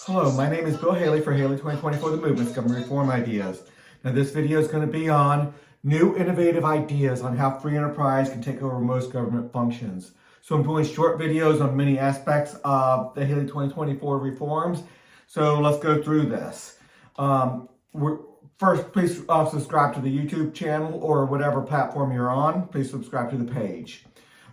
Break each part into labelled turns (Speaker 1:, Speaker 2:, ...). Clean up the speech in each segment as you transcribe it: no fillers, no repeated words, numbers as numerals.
Speaker 1: Hello, my name is Bill Haley for Haley 2024 The Movement's Government Reform Ideas. Now this video is going to be on new innovative ideas on how free enterprise can take over most government functions. So I'm doing short videos on many aspects of the Haley 2024 reforms. So let's go through this. First, please subscribe to the YouTube channel or whatever platform you're on. Please subscribe to the page.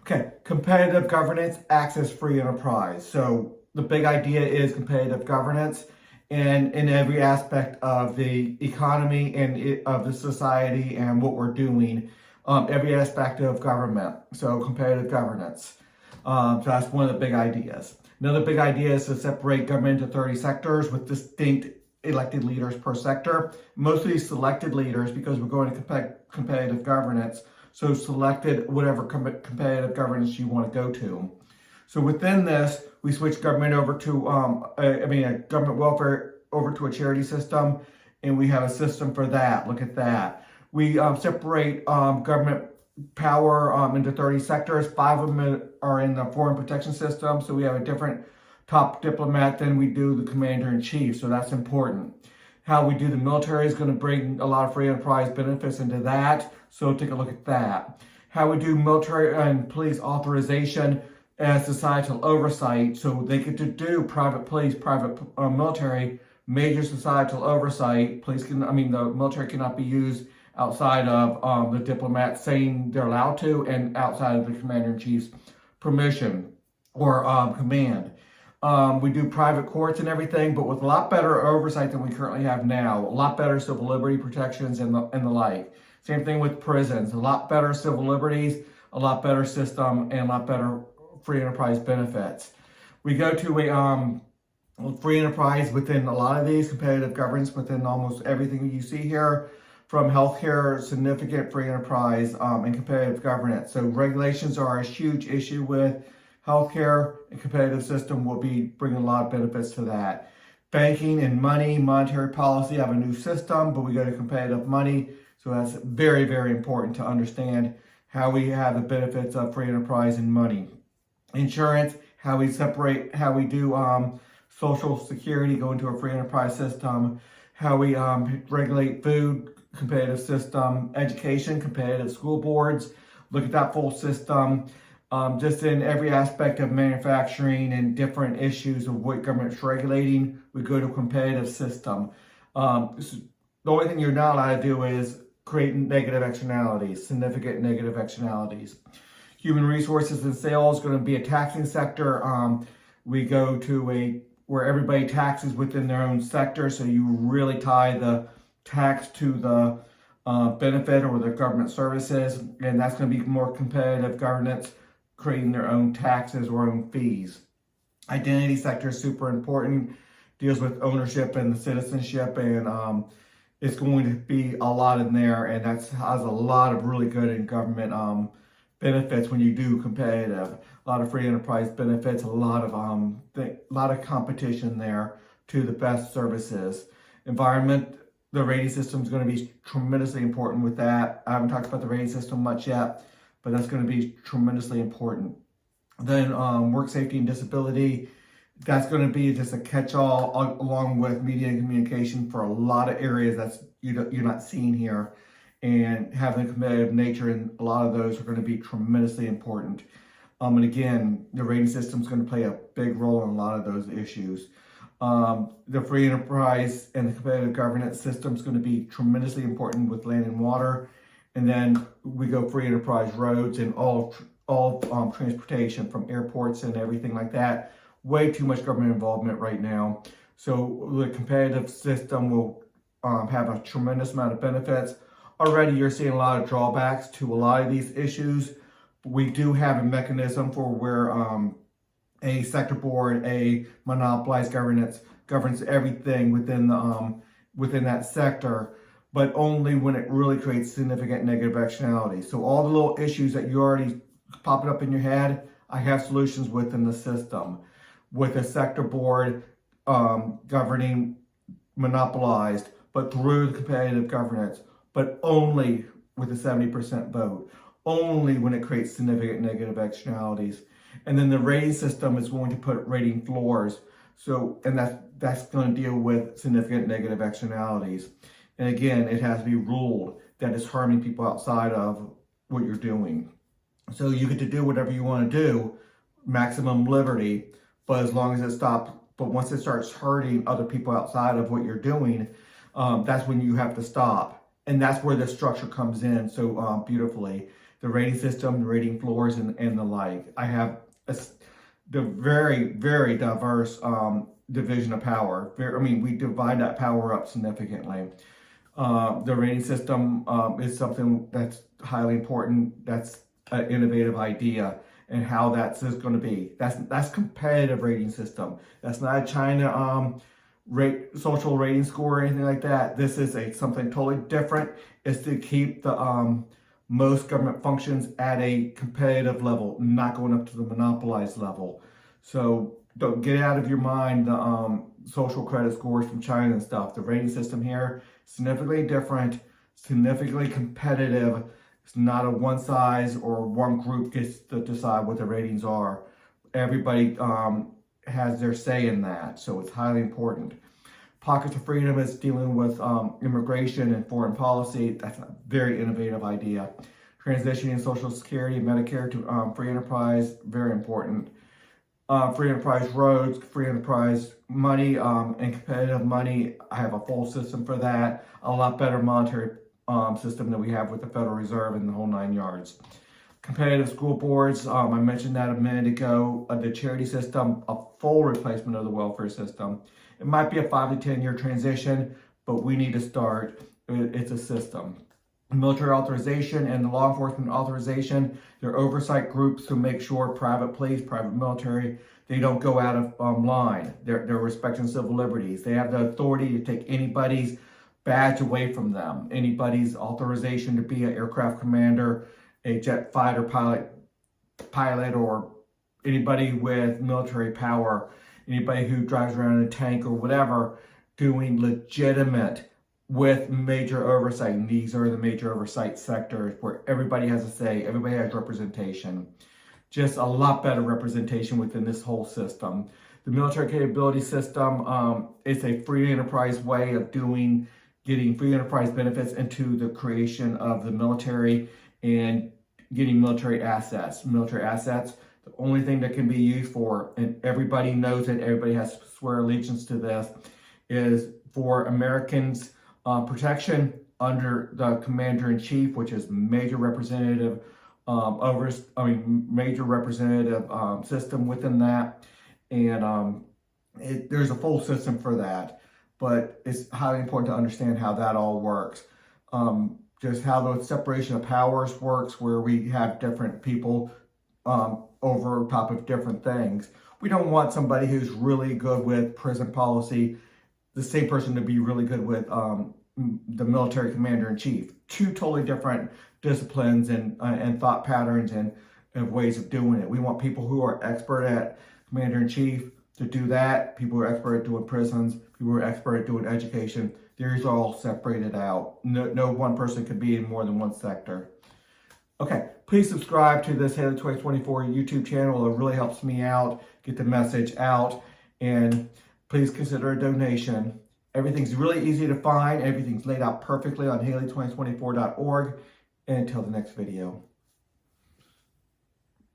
Speaker 1: Okay, competitive governance, access free enterprise. So the big idea is competitive governance and in every aspect of the economy and of the society and what we're doing, every aspect of government. So competitive governance. So that's one of the big ideas. Another big idea is to separate government into 30 sectors with distinct elected leaders per sector. Mostly selected leaders because we're going to competitive governance. So selected whatever competitive governance you want to go to. So within this, we switch government over to, government welfare over to a charity system, and we have a system for that. Look at that. We separate government power into 30 sectors. 5 of them are in the foreign protection system, so we have a different top diplomat than we do the commander-in-chief, so that's important. How we do the military is going to bring a lot of free enterprise benefits into that, so take a look at that. How we do military and police authorization as societal oversight, so they get to do private police, private military, major societal oversight. The military cannot be used outside of the diplomat saying they're allowed to and outside of the commander-in-chief's permission or command. We do private courts and everything, but with a lot better oversight than we currently have now. A lot better civil liberty protections and the like. Same thing with prisons. A lot better civil liberties, a lot better system, and a lot better free enterprise benefits. We go to a free enterprise within a lot of these, competitive governance within almost everything you see here, from healthcare, significant free enterprise, and competitive governance. So regulations are a huge issue with healthcare, and competitive system will be bringing a lot of benefits to that. Banking and money, monetary policy have a new system, but we go to competitive money. So that's very, very important to understand how we have the benefits of free enterprise and money. Insurance, how we do social security, go into a free enterprise system, how we regulate food, competitive system, education, competitive school boards, look at that full system. Just in every aspect of manufacturing and different issues of what government's regulating, we go to a competitive system. The only thing you're not allowed to do is create negative externalities, significant negative externalities. Human resources and sales is going to be a taxing sector. We go to where everybody taxes within their own sector, so you really tie the tax to the benefit or the government services, and that's going to be more competitive governance, creating their own taxes or own fees. Identity sector is super important, deals with ownership and citizenship, and it's going to be a lot in there, and that has a lot of really good in government benefits when you do competitive. A lot of free enterprise benefits, a lot of competition there to the best services. Environment, the rating system is going to be tremendously important with that. I haven't talked about the rating system much yet, but that's going to be tremendously important. Then work safety and disability, that's going to be just a catch-all along with media and communication for a lot of areas that's you're not seeing here. And having a competitive nature in a lot of those are going to be tremendously important. And again, the rating system is going to play a big role in a lot of those issues. The free enterprise and the competitive governance system is going to be tremendously important with land and water. And then we go free enterprise roads and all transportation from airports and everything like that. Way too much government involvement right now. So the competitive system will have a tremendous amount of benefits. Already you're seeing a lot of drawbacks to a lot of these issues. We do have a mechanism for where a sector board, a monopolized governance governs everything within that sector, but only when it really creates significant negative externalities. So all the little issues that you already popping up in your head, I have solutions within the system. With a sector board governing monopolized, but through the competitive governance, but only with a 70% vote, only when it creates significant negative externalities. And then the rating system is going to put rating floors. So, and that's going to deal with significant negative externalities. And again, it has to be ruled that it's harming people outside of what you're doing. So you get to do whatever you want to do, maximum liberty, but as long as it stops, but once it starts hurting other people outside of what you're doing, that's when you have to stop. And that's where the structure comes in so beautifully. The rating system, the rating floors, and the like. I have the very, very diverse division of power. We divide that power up significantly. The rating system is something that's highly important. That's an innovative idea, and how that's going to be. That's competitive rating system. That's not a China social rating score or anything like that. This is something totally different. It's to keep the most government functions at a competitive level, not going up to the monopolized level. So don't get out of your mind the social credit scores from China and stuff. The rating system here, significantly different, significantly competitive. It's not a one size or one group gets to decide what the ratings are. Everybody has their say in that, so it's highly important. Pockets of freedom is dealing with immigration and foreign policy. That's a very innovative idea. Transitioning Social Security and Medicare to free enterprise, very important. Free enterprise roads, free enterprise money, and competitive money. I have a full system for that. A lot better monetary system that we have with the Federal Reserve and the whole 9 yards. Competitive school boards, I mentioned that a minute ago. The charity system, a full replacement of the welfare system. It might be a 5 to 10 year transition, but we need to start. It's a system. Military authorization and the law enforcement authorization, they're oversight groups to make sure private police, private military, they don't go out of line. They're respecting civil liberties. They have the authority to take anybody's badge away from them, anybody's authorization to be an aircraft commander, a jet fighter pilot, or anybody with military power, anybody who drives around in a tank or whatever, doing legitimate with major oversight. And these are the major oversight sectors where everybody has a say, everybody has representation. Just a lot better representation within this whole system. The military capability system is a free enterprise way of getting free enterprise benefits into the creation of the military and getting military assets. Military assets, the only thing that can be used for, and everybody knows it, everybody has to swear allegiance to this, is for Americans' protection under the commander-in-chief, which is major representative major representative system within that, and there's a full system for that. But it's highly important to understand how that all works. Just how the separation of powers works, where we have different people over top of different things. We don't want somebody who's really good with prison policy, the same person to be really good with the military commander-in-chief. Two totally different disciplines and thought patterns and ways of doing it. We want people who are expert at commander-in-chief to do that, people who are expert at doing prisons, people who are expert at doing education. These are all separated out. No one person could be in more than one sector. Okay, please subscribe to this Haley 2024 YouTube channel. It really helps me out, get the message out, and please consider a donation. Everything's really easy to find. Everything's laid out perfectly on Haley2024.org. And until the next video.